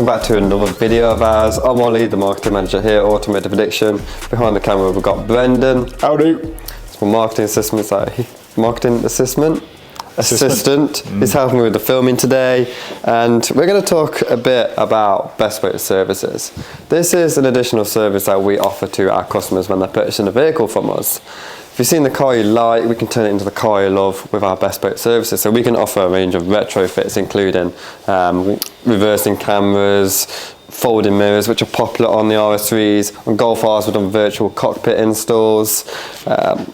back to another video of ours. I'm Ollie, the marketing manager here at Automotive Addiction. Behind the camera we've got Brendan. Howdy. It's my marketing assistant. He's helping me with the filming today, and we're going to talk a bit about Bespoke Services. This is an additional service that we offer to our customers when they're purchasing a vehicle from us. If you've seen the car you like, we can turn it into the car you love with our Bespoke Services. So we can offer a range of retrofits, including reversing cameras, folding mirrors, which are popular on the RS3s. On Golf Rs, we've done virtual cockpit installs.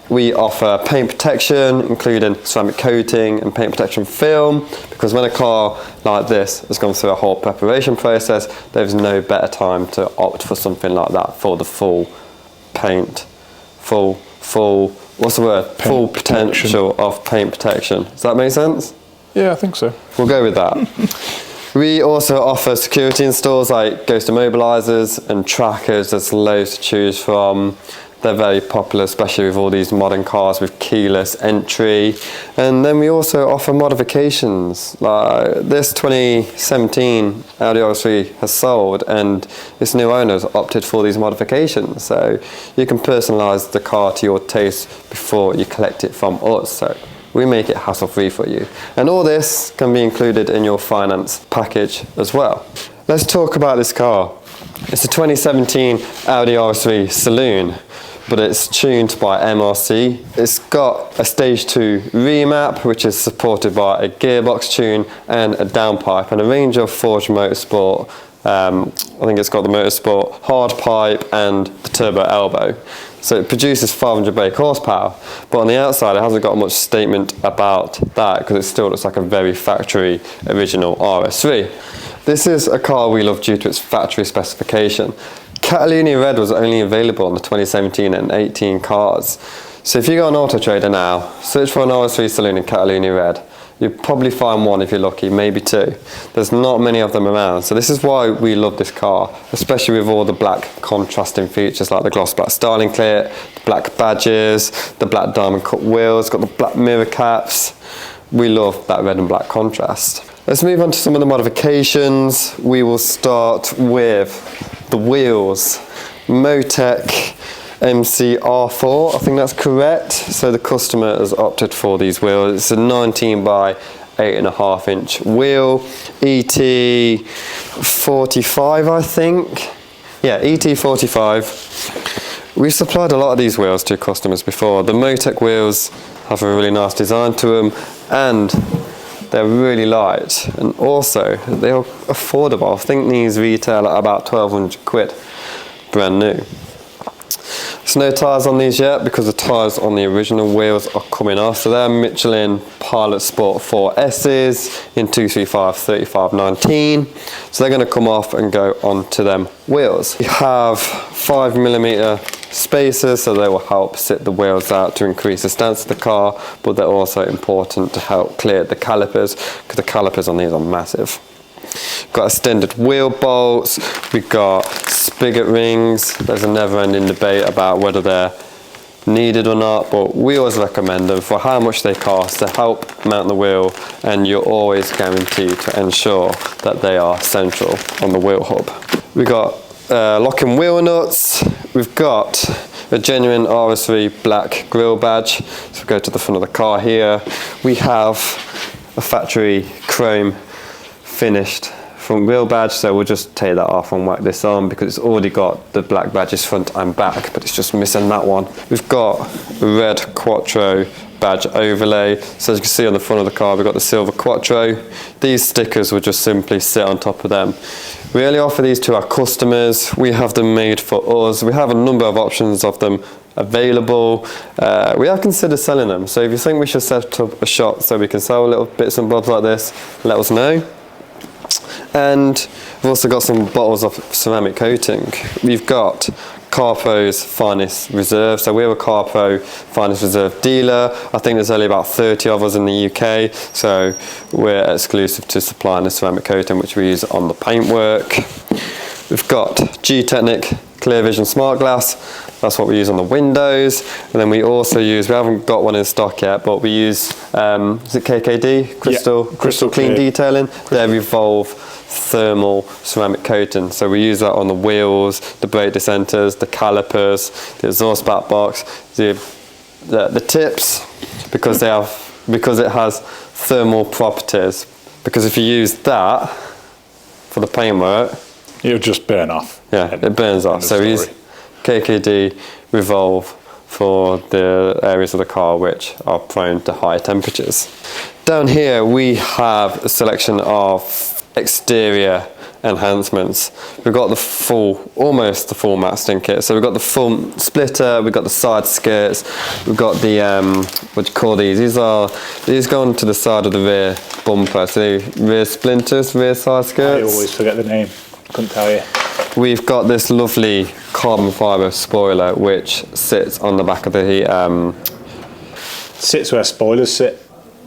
We offer paint protection, including ceramic coating and paint protection film, because when a car like this has gone through a whole preparation process, there's no better time to opt for something like that for the full paint, full potential of paint protection. Does that make sense? Yeah, I think so. We'll go with that. We also offer security installs like ghost immobilizers and trackers. There's loads to choose from. They're very popular, especially with all these modern cars with keyless entry. And then we also offer modifications. Like this 2017 Audi RS3 has sold, and its new owners opted for these modifications. So you can personalize the car to your taste before you collect it from us. So we make it hassle-free for you. And all this can be included in your finance package as well. Let's talk about this car. It's a 2017 Audi RS3 Saloon, but it's tuned by MRC. It's got a stage 2 remap, which is supported by a gearbox tune and a downpipe, and a range of forged motorsport. I think it's got the motorsport hard pipe and the turbo elbow. So it produces 500 brake horsepower, but on the outside it hasn't got much statement about that because it still looks like a very factory original RS3. This is a car we love due to its factory specification. Catalunya Red was only available on the 2017 and 18 cars. So if you go on Auto Trader now, search for an RS3 Saloon in Catalunya Red, you'll probably find one if you're lucky, maybe two. There's not many of them around, so this is why we love this car, especially with all the black contrasting features like the gloss black styling kit, the black badges, the black diamond cut wheels, got the black mirror caps. We love that red and black contrast. Let's move on to some of the modifications. We will start with the wheels. Motec MCR4, I think that's correct. So the customer has opted for these wheels. It's a 19 by 8.5 inch wheel, ET45 I think. Yeah, ET45. We've supplied a lot of these wheels to customers before. The Motec wheels have a really nice design to them, and they're really light, and also they're affordable. I think these retail at about 1,200 quid, brand new. There's no tyres on these yet because the tyres on the original wheels are coming off. So they're Michelin Pilot Sport 4S's in 235/35/19. So they're going to come off and go onto them wheels. We have 5mm spacers, so they will help sit the wheels out to increase the stance of the car, but they're also important to help clear the calipers because the calipers on these are massive. We've got extended wheel bolts, we've got spigot rings. There's a never-ending debate about whether they're needed or not, but we always recommend them for how much they cost to help mount the wheel, and you're always guaranteed to ensure that they are central on the wheel hub. We've got locking wheel nuts. We've got a genuine RS3 black grille badge. So we go to the front of the car here. We have a factory chrome finished front wheel badge, so we'll just take that off and whack this on because it's already got the black badges front and back, but it's just missing that one. We've got a red Quattro badge overlay, so as you can see on the front of the car we've got the silver Quattro. These stickers will just simply sit on top of them. We only offer these to our customers. We have them made for us. We have a number of options of them available. We have considered selling them, so if you think we should set up a shop so we can sell little bits and bobs like this, let us know. And we've also got some bottles of ceramic coating. We've got CarPro's Finest Reserve. So we're a CarPro Finest Reserve dealer. I think there's only about 30 of us in the UK, so we're exclusive to supplying the ceramic coating which we use on the paintwork. We've got G-Technic Clear Vision Smart Glass. That's what we use on the windows. And then we also use, we haven't got one in stock yet, but we use, is it KKD? Crystal Clean Detailing. Their Revolve thermal ceramic coating. So we use that on the wheels, the brake decenters, the calipers, the exhaust back box, the tips, because it has thermal properties. Because if you use that for the paintwork, it'll just burn off. Yeah, it burns off. So we use KKD Revolve for the areas of the car which are prone to high temperatures. Down here we have a selection of exterior enhancements. We've got almost the full matte stain kit. So we've got the full splitter, we've got the side skirts, we've got the what do you call these? These go onto the side of the rear bumper. So the rear splinters, rear side skirts. I always forget the name. Couldn't tell you. We've got this lovely carbon fibre spoiler which sits on the back of the heat. Sits where spoilers sit.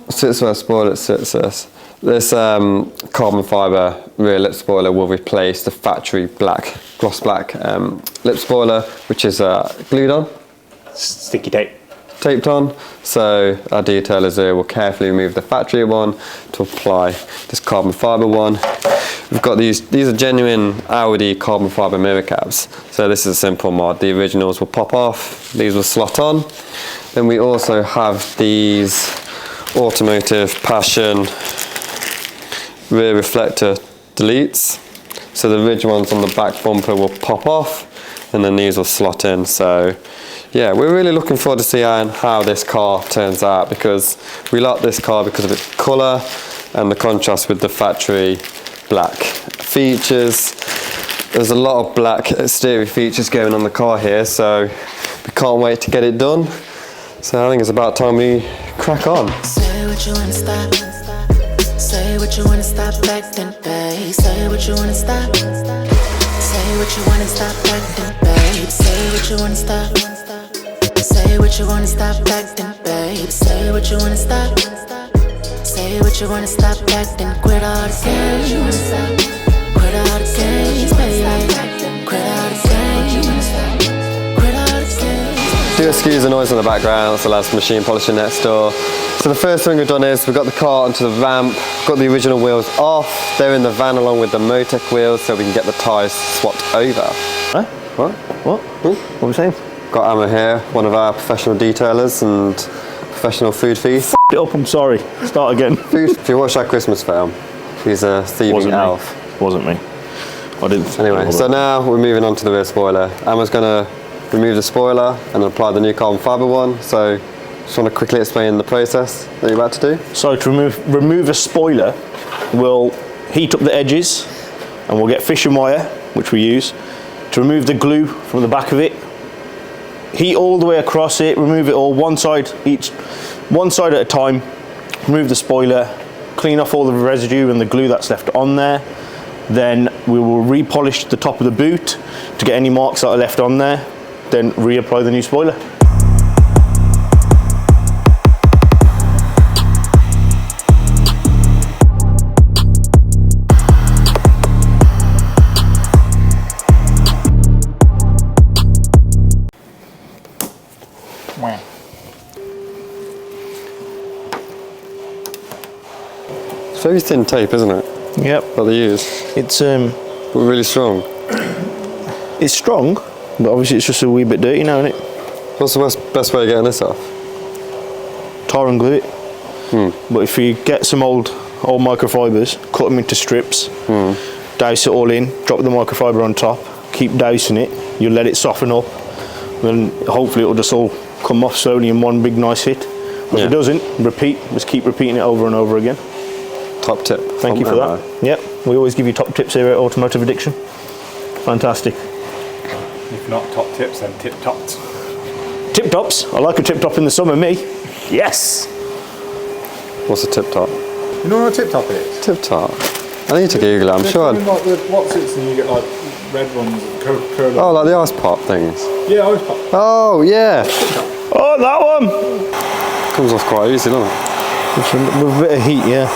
Sits where spoilers sits. This carbon fibre rear lip spoiler will replace the factory gloss black lip spoiler, which is glued on. Sticky tape. Taped on. So our detailers here will carefully remove the factory one to apply this carbon fibre one. We've got these are genuine Audi carbon fibre mirror caps. So this is a simple mod. The originals will pop off, these will slot on. Then we also have these Automotive Passion rear reflector deletes. So the ridge ones on the back bumper will pop off and then these will slot in. So yeah, we're really looking forward to see how this car turns out, because we like this car because of its colour and the contrast with the factory black features. There's a lot of black exterior features going on the car here, so we can't wait to get it done. So I think it's about time we crack on. Say what you wanna stop. Say what you wanna stop back then, babe. Say what you wanna stop. Say what you wanna stop back then, babe. Say what you wanna stop. Say what you wanna stop back then, babe. Say what you wanna stop. Say what you wanna stop back then. Quit all the games. Quit all the games, baby. Quit all the games. Quit all the games. Do excuse the noise in the background, it's the lad's machine polishing next door. So the first thing we've done is we've got the car onto the ramp, got the original wheels off, they're in the van along with the Motec wheels so we can get the tyres swapped over. Huh? What? What are we saying? Got Emma here, one of our professional detailers and professional food thief. It up, I'm sorry. Start again. If you watch our Christmas film, he's a thieving elf. Wasn't me. I didn't. Anyway, so now we're moving on to the rear spoiler. Emma's going to remove the spoiler and apply the new carbon fibre one. So just want to quickly explain the process that you're about to do. So to remove a spoiler, we'll heat up the edges and we'll get fishing wire, which we use, to remove the glue from the back of it. Heat all the way across it, remove it all one side at a time, remove the spoiler, clean off all the residue and the glue that's left on there. Then we will repolish the top of the boot to get any marks that are left on there, then reapply the new spoiler. It's very thin tape, isn't it? Yep. That they use. It's But really strong. It's strong, but obviously it's just a wee bit dirty now, isn't it? What's the best way of getting this off? Tar and glue it. But if you get some old microfibers, cut them into strips, douse it all in, drop the microfiber on top, keep dousing it, you'll let it soften up, then hopefully it'll just all come off slowly in one big nice hit. But if it doesn't, just keep repeating it over and over again. Top tip. Thank you for that. Yep, we always give you top tips here at Automotive Addiction. Fantastic. If not top tips, then tip tops. Tip tops. I like a tip top in the summer, me. Yes. What's a tip top? You know what a tip top is? Tip top. I need to Google it. I'm sure. Like the Watsits and you get like red ones, curly. Oh, like the ice pop things. Yeah, ice pop. Oh yeah. Oh, that one. Comes off quite easy, doesn't it? With a bit of heat, yeah.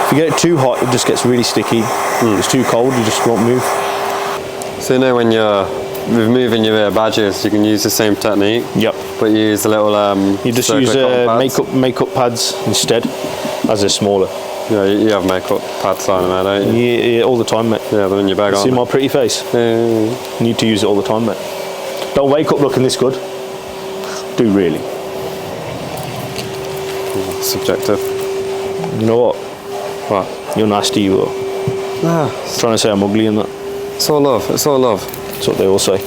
If you get it too hot, it just gets really sticky. If it's too cold, you just won't move. So you know when you're removing your rear badges, you can use the same technique. Yep. But you use a little You just use circular cotton pads. makeup pads instead, as they're smaller. Yeah, you have makeup pads on there, don't you? Yeah, all the time, mate. Yeah, they're in your bag, See aren't my pretty face? they? Need to use it all the time, mate. Don't wake up looking this good. Do really. Subjective. You know what? What? You're nasty, you are. Ah, Trying to say I'm ugly and that. it's all love. It's all love. That's what they all say.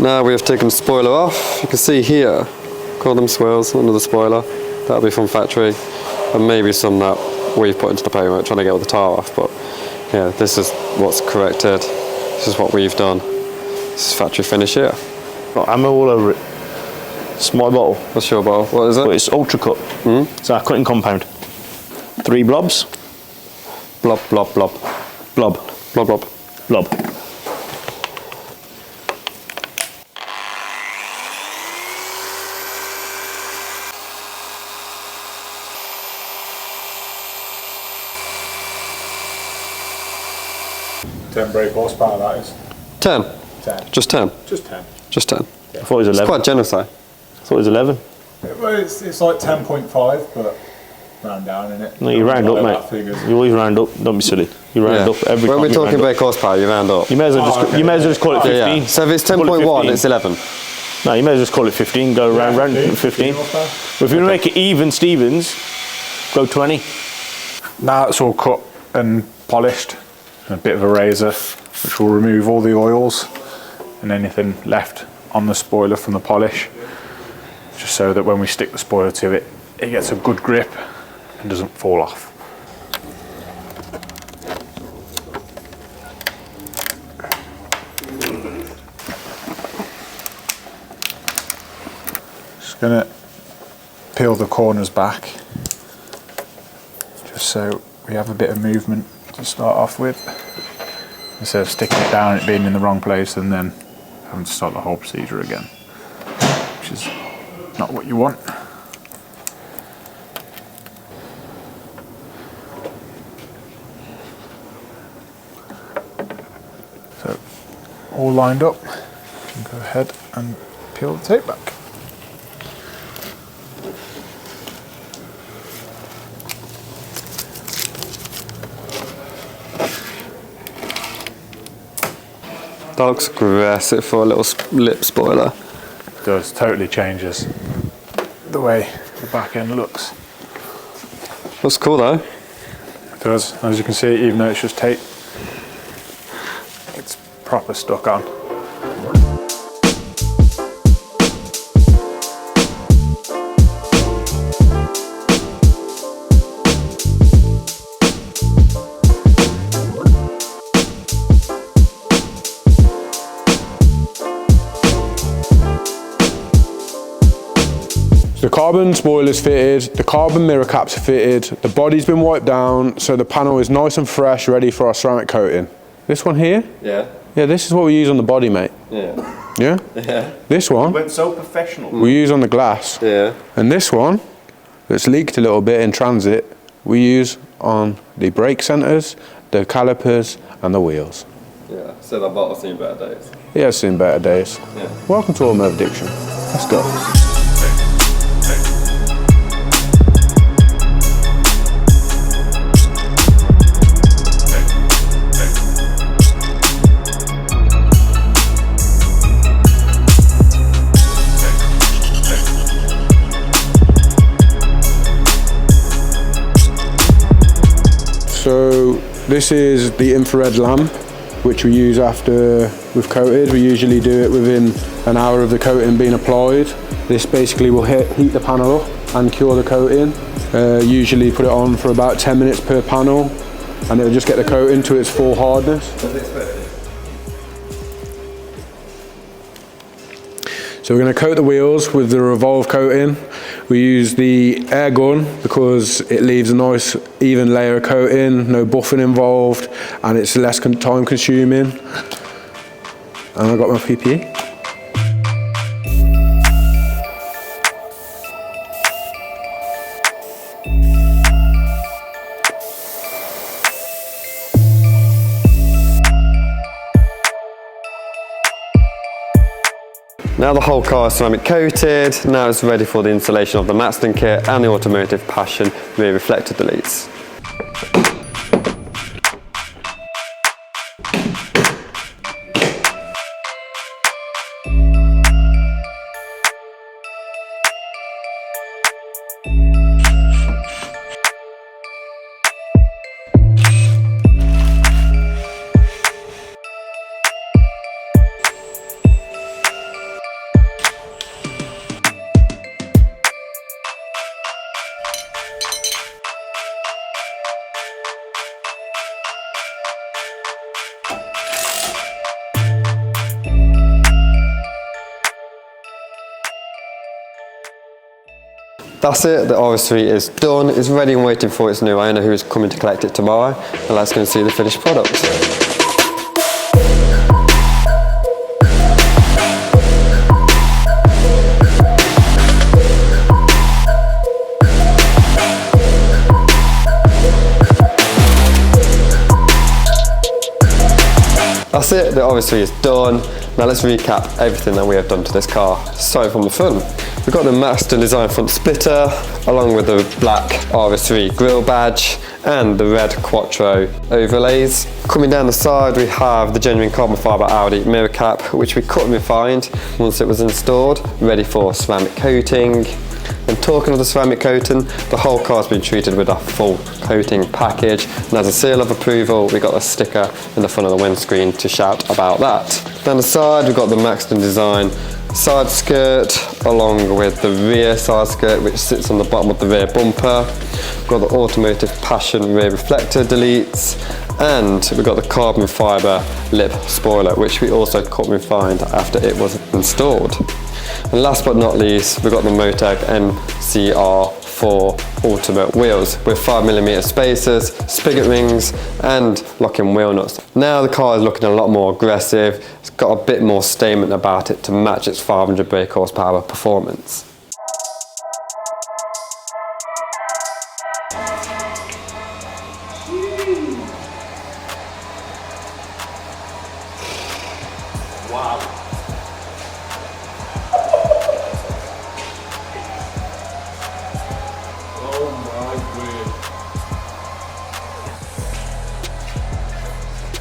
Now we have taken the spoiler off. You can see here, column swirls under the spoiler. That'll be from factory, and maybe some that we've put into the paint, trying to get all the tar off. But yeah, this is what's corrected. This is what we've done. This is factory finish here. Got ammo all over it. It's my bottle. What's your bottle? What is it? But it's ultra cut. It's our cutting compound. 3 blobs. Blob, blob, blob. Blob. Blob, blob. Blob. Ten brake horsepower, that is. 10. 10. Just 10. Just 10. Just 10. I thought it was It's 11. quite generous though. I thought it was 11. Well, it's like 10.5, but round down in it. No, you round up, mate. You always round up. Don't be silly. You round up every When time. we're you talking round up. brake horsepower, you round up. You may as well just. okay. You may as well just call it 15. Yeah. So if it's Call it 10.1, 15. it's 11. No, you may as well just call it 15. Go round 15. horsepower. But if you want to make it even, Stevens, go 20. Now it's all cut and polished, and a bit of a razor, which will remove all the oils and anything left on the spoiler from the polish, just so that when we stick the spoiler to it, it gets a good grip and doesn't fall off. Just gonna peel the corners back, just so we have a bit of movement to start off with, instead of sticking it down and it being in the wrong place and then having to start the whole procedure again, which is not what you want. So, all lined up, you can go ahead and peel the tape back. That looks aggressive for a little lip spoiler. It does, totally changes the way the back end looks. Looks cool though. It does, as you can see, even though it's just tape, it's proper stuck on. The carbon spoiler's fitted, the carbon mirror caps are fitted, the body's been wiped down, so the panel is nice and fresh, ready for our ceramic coating. This one here? Yeah. Yeah, this is what we use on the body, mate. Yeah. Yeah? Yeah. This one, Went so professional. we use on the glass. Yeah. And this one, that's leaked a little bit in transit, we use on the brake centres, the calipers, and the wheels. Yeah. So that bottle's seen better days. Yeah, it's seen better days. Yeah. Welcome to Automotive Addiction. Let's go. So this is the infrared lamp, which we use after we've coated. We usually do it within an hour of the coating being applied. This basically will heat the panel up and cure the coating. Usually put it on for about 10 minutes per panel, and it'll just get the coating to its full hardness. So we're going to coat the wheels with the revolve coating. We use the air gun because it leaves a nice even layer of coating, no buffing involved, and it's less time consuming. And I've got my PPE. Now the whole car is ceramic coated, now it's ready for the installation of the Maxton kit and the Automotive Passion rear reflector deletes. That's it, the RS3 is done, it's ready and waiting for its new owner who is coming to collect it tomorrow, and let's go and see the finished product. That's it, the RS3 is done. Now let's recap everything that we have done to this car. So from the front, we've got the Maxton design front splitter, along with the black RS3 grille badge and the red Quattro overlays. Coming down the side, we have the genuine carbon fibre Audi mirror cap, which we cut and refined once it was installed, ready for ceramic coating. And talking of the ceramic coating, the whole car's been treated with a full coating package, and as a seal of approval, we got a sticker in the front of the windscreen to shout about that. Down the side, we've got the Maxton design side skirt, along with the rear side skirt, which sits on the bottom of the rear bumper. We've got the Automotive Passion rear reflector deletes, and we've got the carbon fibre lip spoiler, which we also cut and refined after it was installed. And last but not least, we've got the Motec MCR4 Ultimate wheels with 5mm spacers, spigot rings and locking wheel nuts. Now the car is looking a lot more aggressive, it's got a bit more statement about it to match its 500 brake horsepower performance. Wow. Oh my word.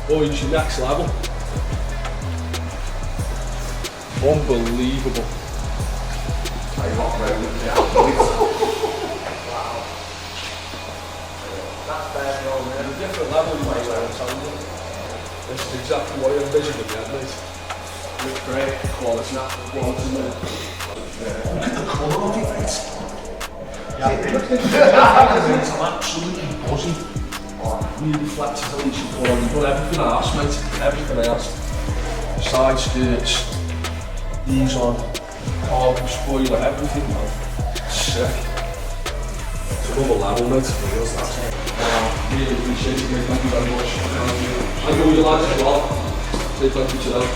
Boys, next level. Unbelievable. Tell you what, bro, look at wow. That's fair, man. A different level, mate, I'm telling you. This is exactly what I envisioned at the end, mate. Looks great, quality, natural quality, mate. Look at the colour of it, mate. I'm absolutely buzzing. Really reflective deletion colour. You've got everything I asked, mate. Everything I asked. Side skirts, these on, carbon spoiler, everything, man. Sick. It's another level, mate. Really appreciate it, mate. Thank you very much. Thank you all your lads as well. Say thank you to them.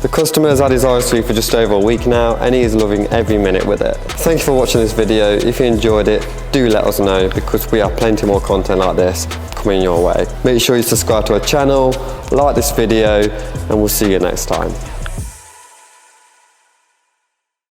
The customer has had his RS3 for just over a week now and he is loving every minute with it. Thank you for watching this video. If you enjoyed it, do let us know because we have plenty more content like this coming your way. Make sure you subscribe to our channel, like this video, and we'll see you next time.